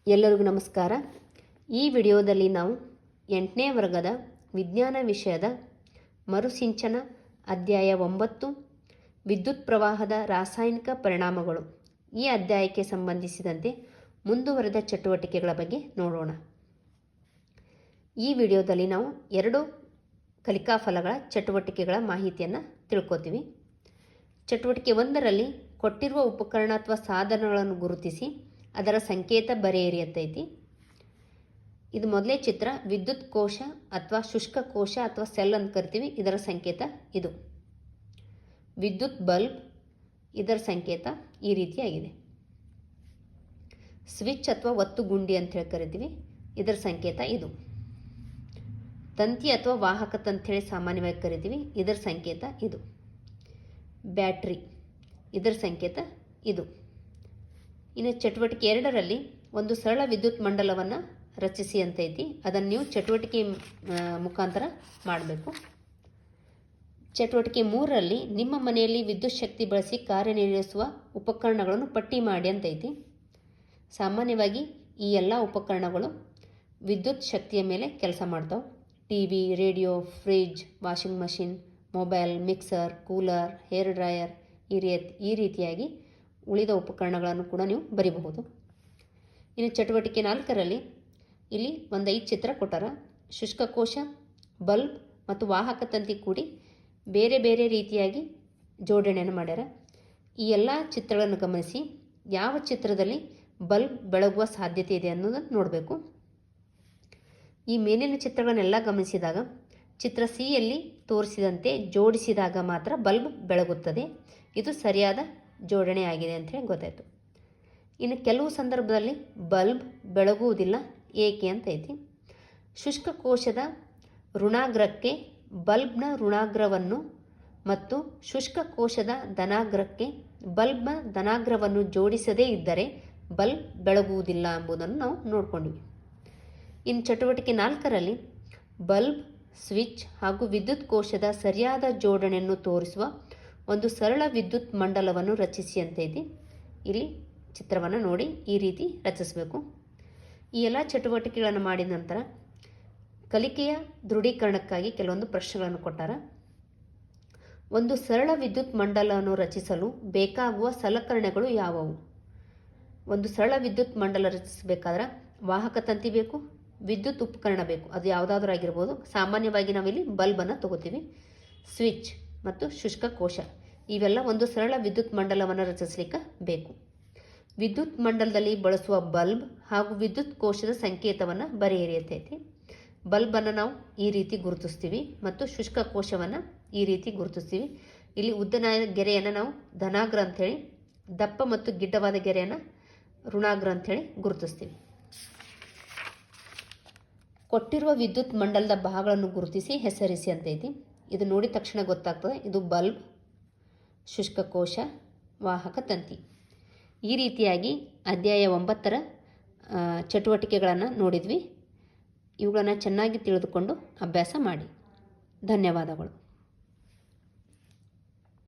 ಎಲ್ಲರಿಗೂ ನಮಸ್ಕಾರ. ಈ ವಿಡಿಯೋದಲ್ಲಿ ನಾವು 8ನೇ ವರ್ಗದ ವಿಜ್ಞಾನ ವಿಷಯದ ಮರುಸಿಂಚನ ಅಧ್ಯಾಯ 9 ವಿದ್ಯುತ್ ಪ್ರವಾಹದ ರಾಸಾಯನಿಕ ಪರಿಣಾಮಗಳು ಈ ಅಧ್ಯಾಯಕ್ಕೆ ಸಂಬಂಧಿಸಿದಂತೆ ಮುಂದುವರೆದ ಚಟುವಟಿಕೆಗಳ ಬಗ್ಗೆ ನೋಡೋಣ. ಈ ವಿಡಿಯೋದಲ್ಲಿ ನಾವು 2 ಕಲಿಕಾ ಫಲಗಳ ಚಟುವಟಿಕೆಗಳ ಮಾಹಿತಿಯನ್ನು ತಿಳ್ಕೊತೀವಿ. ಚಟುವಟಿಕೆ 1ರಲ್ಲಿ ಕೊಟ್ಟಿರುವ ಉಪಕರಣ ಅಥವಾ ಸಾಧನಗಳನ್ನು ಗುರುತಿಸಿ ಅದರ ಸಂಕೇತ ಬರೆಯಿರಿ ಅಂತೈತಿ. ಇದು ಮೊದಲೇ ಚಿತ್ರ. ವಿದ್ಯುತ್ ಕೋಶ ಅಥವಾ ಶುಷ್ಕ ಕೋಶ ಅಥವಾ ಸೆಲ್ ಅಂತ ಕರಿತೀವಿ. ಇದರ ಸಂಕೇತ ಇದು. ವಿದ್ಯುತ್ ಬಲ್ಬ್, ಇದರ ಸಂಕೇತ ಈ ರೀತಿಯಾಗಿದೆ. ಸ್ವಿಚ್ ಅಥವಾ ಒತ್ತು ಗುಂಡಿ ಅಂತ ಹೇಳಿ ಕರಿತೀವಿ. ಇದರ ಸಂಕೇತ ಇದು. ತಂತಿ ಅಥವಾ ವಾಹಕ ಅಂತ ಹೇಳಿ ಸಾಮಾನ್ಯವಾಗಿ ಕರಿತೀವಿ. ಇದರ ಸಂಕೇತ ಇದು. ಬ್ಯಾಟ್ರಿ, ಇದರ ಸಂಕೇತ ಇದು. ಇನ್ನು ಚಟುವಟಿಕೆ 2ರಲ್ಲಿ ಒಂದು ಸರಳ ವಿದ್ಯುತ್ ಮಂಡಲವನ್ನು ರಚಿಸಿ ಅಂತೈತಿ. ಅದನ್ನು ನೀವು ಚಟುವಟಿಕೆ ಮುಖಾಂತರ ಮಾಡಬೇಕು. ಚಟುವಟಿಕೆ 3ರಲ್ಲಿ ನಿಮ್ಮ ಮನೆಯಲ್ಲಿ ವಿದ್ಯುತ್ ಶಕ್ತಿ ಬಳಸಿ ಕಾರ್ಯನಿರ್ವಹಿಸುವ ಉಪಕರಣಗಳನ್ನು ಪಟ್ಟಿ ಮಾಡಿ ಅಂತೈತಿ. ಸಾಮಾನ್ಯವಾಗಿ ಈ ಎಲ್ಲ ಉಪಕರಣಗಳು ವಿದ್ಯುತ್ ಶಕ್ತಿಯ ಮೇಲೆ ಕೆಲಸ ಮಾಡ್ತಾವೆ. TV, radio, fridge, washing machine, mobile, mixer, cooler, hair dryer ಈ ರೀತಿಯಾಗಿ ಉಳಿದ ಉಪಕರಣಗಳನ್ನು ಕೂಡ ನೀವು ಬರೀಬಹುದು. ಇನ್ನು ಚಟುವಟಿಕೆ 4ರಲ್ಲಿ ಇಲ್ಲಿ ಒಂದು 5 ಚಿತ್ರ ಕೊಟ್ಟಾರ. ಶುಷ್ಕ ಕೋಶ, ಬಲ್ಬ್ ಮತ್ತು ವಾಹಕ ತಂತಿ ಕೂಡಿ ಬೇರೆ ಬೇರೆ ರೀತಿಯಾಗಿ ಜೋಡಣೆಯನ್ನು ಮಾಡ್ಯಾರ. ಈ ಎಲ್ಲ ಚಿತ್ರಗಳನ್ನು ಗಮನಿಸಿ ಯಾವ ಚಿತ್ರದಲ್ಲಿ ಬಲ್ಬ್ ಬೆಳಗುವ ಸಾಧ್ಯತೆ ಇದೆ ಅನ್ನೋದನ್ನು ನೋಡಬೇಕು. ಈ ಮೇಲಿನ ಚಿತ್ರಗಳನ್ನೆಲ್ಲ ಗಮನಿಸಿದಾಗ ಚಿತ್ರ ಸಿಯಲ್ಲಿ ತೋರಿಸಿದಂತೆ ಜೋಡಿಸಿದಾಗ ಮಾತ್ರ ಬಲ್ಬ್ ಬೆಳಗುತ್ತದೆ. ಇದು ಸರಿಯಾದ ಜೋಡಣೆ ಆಗಿದೆ ಅಂಥೇಳಿ ಗೊತ್ತಾಯಿತು. ಇನ್ನು ಕೆಲವು ಸಂದರ್ಭದಲ್ಲಿ ಬಲ್ಬ್ ಬೆಳಗುವುದಿಲ್ಲ, ಏಕೆ ಅಂತ ಐತಿ. ಶುಷ್ಕ ಕೋಶದ ಋಣಾಗ್ರಕ್ಕೆ ಬಲ್ಬ್ನ ಋಣಾಗ್ರವನ್ನು ಮತ್ತು ಶುಷ್ಕ ಕೋಶದ ಧನಾಗ್ರಕ್ಕೆ ಬಲ್ಬ್ನ ಧನಾಗ್ರವನ್ನು ಜೋಡಿಸದೇ ಇದ್ದರೆ ಬಲ್ಬ್ ಬೆಳಗುವುದಿಲ್ಲ ಎಂಬುದನ್ನು ನಾವು ನೋಡಿಕೊಂಡ್ವಿ. ಇನ್ನು ಚಟುವಟಿಕೆ 4ರಲ್ಲಿ ಬಲ್ಬ್, ಸ್ವಿಚ್ ಹಾಗೂ ವಿದ್ಯುತ್ ಕೋಶದ ಸರಿಯಾದ ಜೋಡಣೆಯನ್ನು ತೋರಿಸುವ ಒಂದು ಸರಳ ವಿದ್ಯುತ್ ಮಂಡಲವನ್ನು ರಚಿಸಿ ಅಂತೈತಿ. ಇಲ್ಲಿ ಚಿತ್ರವನ್ನು ನೋಡಿ ಈ ರೀತಿ ರಚಿಸಬೇಕು. ಈ ಎಲ್ಲ ಚಟುವಟಿಕೆಗಳನ್ನು ಮಾಡಿದ ನಂತರ ಕಲಿಕೆಯ ದೃಢೀಕರಣಕ್ಕಾಗಿ ಕೆಲವೊಂದು ಪ್ರಶ್ನೆಗಳನ್ನು ಕೊಟ್ಟಾರ. ಒಂದು ಸರಳ ವಿದ್ಯುತ್ ಮಂಡಲವನ್ನು ರಚಿಸಲು ಬೇಕಾಗುವ ಸಲಕರಣೆಗಳು ಯಾವುವು? ಒಂದು ಸರಳ ವಿದ್ಯುತ್ ಮಂಡಲ ರಚಿಸಬೇಕಾದ್ರೆ ವಾಹಕ ತಂತಿ ಬೇಕು, ವಿದ್ಯುತ್ ಉಪಕರಣ ಬೇಕು. ಅದು ಯಾವುದಾದ್ರೂ ಆಗಿರ್ಬೋದು. ಸಾಮಾನ್ಯವಾಗಿ ನಾವಿಲ್ಲಿ ಬಲ್ಬನ್ನು ತಗೋತೀವಿ. ಸ್ವಿಚ್ ಮತ್ತು ಶುಷ್ಕ ಕೋಶ ಇವೆಲ್ಲ ಒಂದು ಸರಳ ವಿದ್ಯುತ್ ಮಂಡಲವನ್ನು ರಚಿಸಲಿಕ್ಕೆ ಬೇಕು. ವಿದ್ಯುತ್ ಮಂಡಲದಲ್ಲಿ ಬಳಸುವ ಬಲ್ಬ್ ಹಾಗೂ ವಿದ್ಯುತ್ ಕೋಶದ ಸಂಕೇತವನ್ನು ಬರೆಯಿರಿ ಅಂತೈತಿ. ಬಲ್ಬನ್ನು ನಾವು ಈ ರೀತಿ ಗುರುತಿಸ್ತೀವಿ ಮತ್ತು ಶುಷ್ಕ ಕೋಶವನ್ನು ಈ ರೀತಿ ಗುರುತಿಸ್ತೀವಿ. ಇಲ್ಲಿ ಉದ್ದನ ಗೆರೆಯನ್ನು ನಾವು ಧನಾಗ್ರ ಅಂಥೇಳಿ, ದಪ್ಪ ಮತ್ತು ಗಿಡ್ಡವಾದ ಗೆರೆಯನ್ನು ಋಣಾಗ್ರ ಅಂಥೇಳಿ ಗುರುತಿಸ್ತೀವಿ. ಕೊಟ್ಟಿರುವ ವಿದ್ಯುತ್ ಮಂಡಲದ ಭಾಗಗಳನ್ನು ಗುರುತಿಸಿ ಹೆಸರಿಸಿ ಅಂತೈತಿ. ಇದು ನೋಡಿದ ತಕ್ಷಣ ಗೊತ್ತಾಗ್ತದೆ ಇದು ಬಲ್ಬ್, ಶುಷ್ಕ ಕೋಶ, ವಾಹಕ ತಂತಿ. ಈ ರೀತಿಯಾಗಿ ಅಧ್ಯಾಯ 9ರ ಚಟುವಟಿಕೆಗಳನ್ನು ನೋಡಿದ್ವಿ. ಇವುಗಳನ್ನು ಚೆನ್ನಾಗಿ ತಿಳಿದುಕೊಂಡು ಅಭ್ಯಾಸ ಮಾಡಿ. ಧನ್ಯವಾದಗಳು.